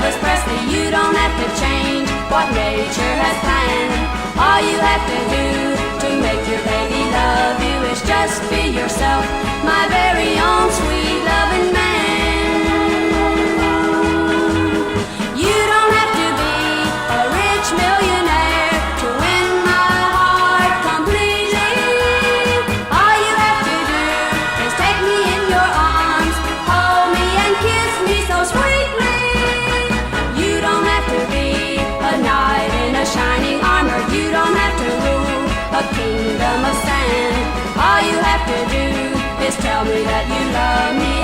Elvis Presley. You don't have to change what nature has planned. All you have to do to make your baby love you is just be yourself, my very own sweet loving man. You don't have to be a rich millionaire to win my heart completely. All you have to do is take me in your arms, hold me and kiss me so sweetly. You don't have to be a knight in a shining armor. You don't have to rule a kingdom of sand. All you have to do is tell me that you love me